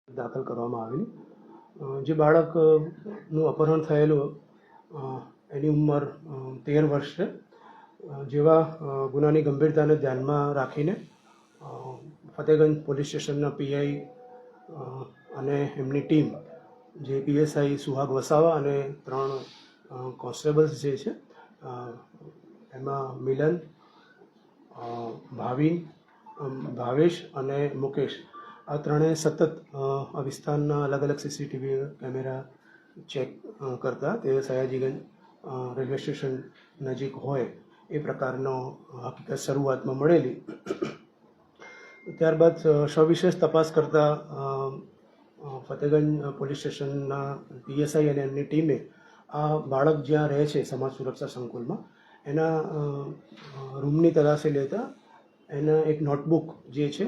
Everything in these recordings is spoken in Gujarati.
દાખલ કરવામાં આવેલી. જે બાળકનું અપહરણ થયેલું એની ઉંમર 13 વર્ષ છે. જેવા ગુનાની ગંભીરતાને ધ્યાનમાં રાખીને ફતેગંજ પોલીસ સ્ટેશનના પીઆઈ અને એમની ટીમ, જે પીએસઆઈ સુહાગ વસાવા અને 3 કોન્સ્ટેબલ્સ જે છે, એમાં મિલન, ભાવિન, ભાવેશ અને મુકેશ, આ ત્રણેય સતત આ વિસ્તારના અલગ અલગ સીસીટીવી કેમેરા ચેક કરતા તે સયાજીગંજ રેલવે સ્ટેશન નજીક હોય એ પ્રકારનો હકીકત શરૂઆતમાં મળેલી. ત્યારબાદ સવિશેષ તપાસ કરતા ફતેગંજ પોલીસ સ્ટેશનના પીએસઆઈ અને એમની ટીમે આ બાળક જ્યાં રહે છે સમાજ સુરક્ષા સંકુલમાં એના રૂમની તલાશી લેતા એના એક નોટબુક જે છે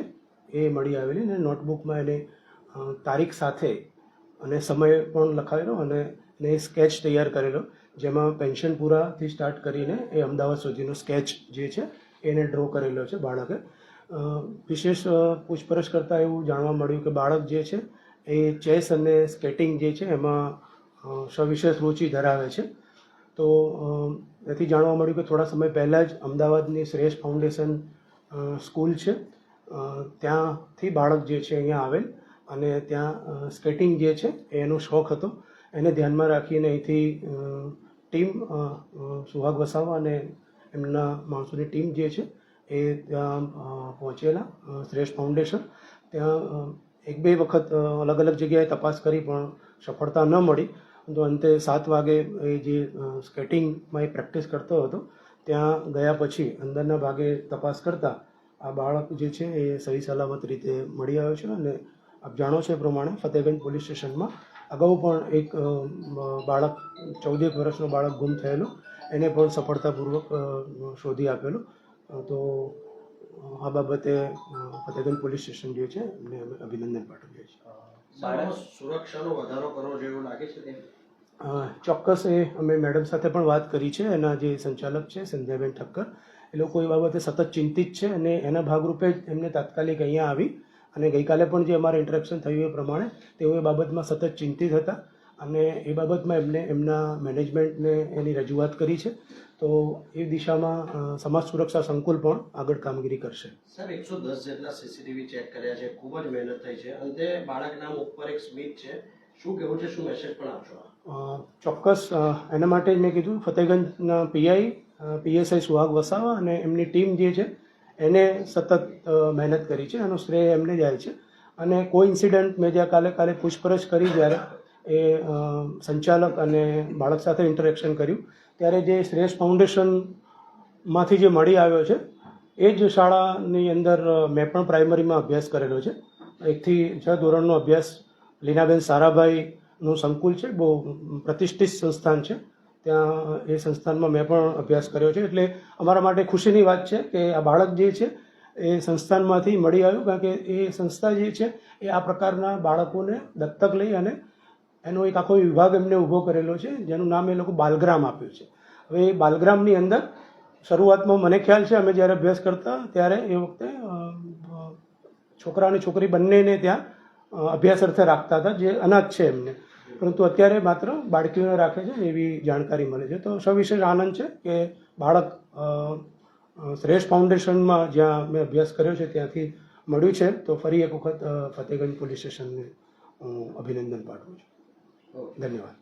એ મળી આવેલી અને નોટબુકમાં એને તારીખ સાથે અને સમય પણ લખાવેલો અને એને સ્કેચ તૈયાર કરેલો, જેમાં પેન્શનપુરાથી સ્ટાર્ટ કરીને એ અમદાવાદ સુધીનો સ્કેચ જે છે એને ડ્રો કરેલો છે બાળકે. વિશેષ પૂછપરછ કરતાં એવું જાણવા મળ્યું કે બાળક જે છે એ ચેસ અને સ્કેટિંગ જે છે એમાં સવિશેષ રુચિ ધરાવે છે. તો એથી જાણવા મળ્યું કે થોડા સમય પહેલાં જ અમદાવાદની શ્રેષ્ઠ ફાઉન્ડેશન સ્કૂલ છે ત્યાંથી બાળક જે છે અહીંયા આવેલ અને ત્યાં સ્કેટિંગ જે છે એનો શોખ હતો. એને ધ્યાનમાં રાખીને અહીંથી ટીમ સુહાગ વસાવા અને એમના માણસોની ટીમ જે છે એ ત્યાં પહોંચેલા શ્રેષ્ઠ ફાઉન્ડેશન. ત્યાં 1-2 વખત અલગ અલગ જગ્યાએ તપાસ કરી પણ સફળતા ન મળી. તો અંતે 7 વાગે એ જે સ્કેટિંગમાં એ પ્રેક્ટિસ કરતો હતો ત્યાં ગયા પછી અંદરના ભાગે તપાસ કરતાં આ બાળક જે છે એ સહી સલામત રીતે મળી આવ્યો છે. અને આપ જાણો છો એ પ્રમાણે ફતેગંજ પોલીસ સ્ટેશનમાં અગાઉ પણ એક બાળક 14 વર્ષનો બાળક ગુમ થયેલો, એને પણ સફળતાપૂર્વક શોધી આપેલો. તો આ બાબતે ફતેગંજ પોલીસ સ્ટેશન જે છે એમને અમે અભિનંદન પાઠવીએ છીએ. બાળક સુરક્ષાનો વધારો કરવો જોઈએ એવું લાગે છે? ચોક્કસ એ અમે મેડમ સાથે પણ વાત કરી છે. એના જે સંચાલક છે સંધ્યાબેન ઠક્કર, એ લોકો એ બાબતે સતત ચિંતિત છે અને એના ભાગરૂપે જ એમને તાત્કાલિક અહીંયા આવી અને ગઈકાલે પણ જે અમારે ઇન્ટરેક્શન થયું એ પ્રમાણે તેઓ એ બાબતમાં સતત ચિંતિત હતા અને એ બાબતમાં એમને એમના મેનેજમેન્ટને એની રજૂઆત કરી છે. તો એ દિશામાં સમાજ સુરક્ષા સંકુલ પણ આગળ કામગીરી કરશે. સર, 110 જેટલા સીસીટીવી ચેક કર્યા છે, ખૂબ જ મહેનત થઈ છે. અંતે બાળકના મુખ પર એક સ્મિત છે. શું કહેવું છે, શું મેસેજ પણ આપશો? ચોક્કસ એના માટે જ મેં કીધું, ફતેગંજના પીઆઈ પીએસઆઈ સુહાગ વસાવા અને એમની ટીમ જે છે એને સતત મહેનત કરી છે, એનો શ્રેય એમને જાય છે. અને કોઈ ઇન્સિડન્ટ મેં જ્યાં કાલે પૂછપરછ કરી જ્યારે એ સંચાલક અને બાળક સાથે ઇન્ટરેક્શન કર્યું ત્યારે જે શ્રેષ્ઠ ફાઉન્ડેશનમાંથી જે મળી આવ્યો છે એ જ શાળાની અંદર મેં પણ પ્રાઇમરીમાં અભ્યાસ કરેલો છે. 1 થી 6 ધોરણનો અભ્યાસ લીનાબેન સારાભાઈનું સંકુલ છે, બહુ પ્રતિષ્ઠિત સંસ્થાન છે, ત્યાં એ સંસ્થાનમાં મેં પણ અભ્યાસ કર્યો છે. એટલે અમારા માટે ખુશીની વાત છે કે આ બાળક જે છે એ સંસ્થાનમાંથી મળી આવ્યું, કારણ કે એ સંસ્થા જે છે એ આ પ્રકારના બાળકોને દત્તક લઈ અને એનો એક આખો વિભાગ એમને ઊભો કરેલો છે, જેનું નામ એ લોકો બાલગ્રામ આપ્યું છે. હવે એ બાલગ્રામની અંદર શરૂઆતમાં મને ખ્યાલ છે અમે જ્યારે અભ્યાસ કરતા ત્યારે એ વખતે છોકરા અને છોકરી બંનેને ત્યાં અભ્યાસ અર્થે રાખતા હતા, જે અનાથ છે એમને, પરંતુ અત્યારે માત્ર બાળકીઓને રાખે છે એવી જાણકારી મળે છે. તો સવિશેષ આનંદ છે કે બાળક શ્રેષ્ઠ ફાઉન્ડેશનમાં જ્યાં મેં અભ્યાસ કર્યો છે ત્યાંથી મળ્યું છે. તો ફરી એક વખત ફતેગંજ પોલીસ સ્ટેશનને હું અભિનંદન પાઠવું છું. ધન્યવાદ.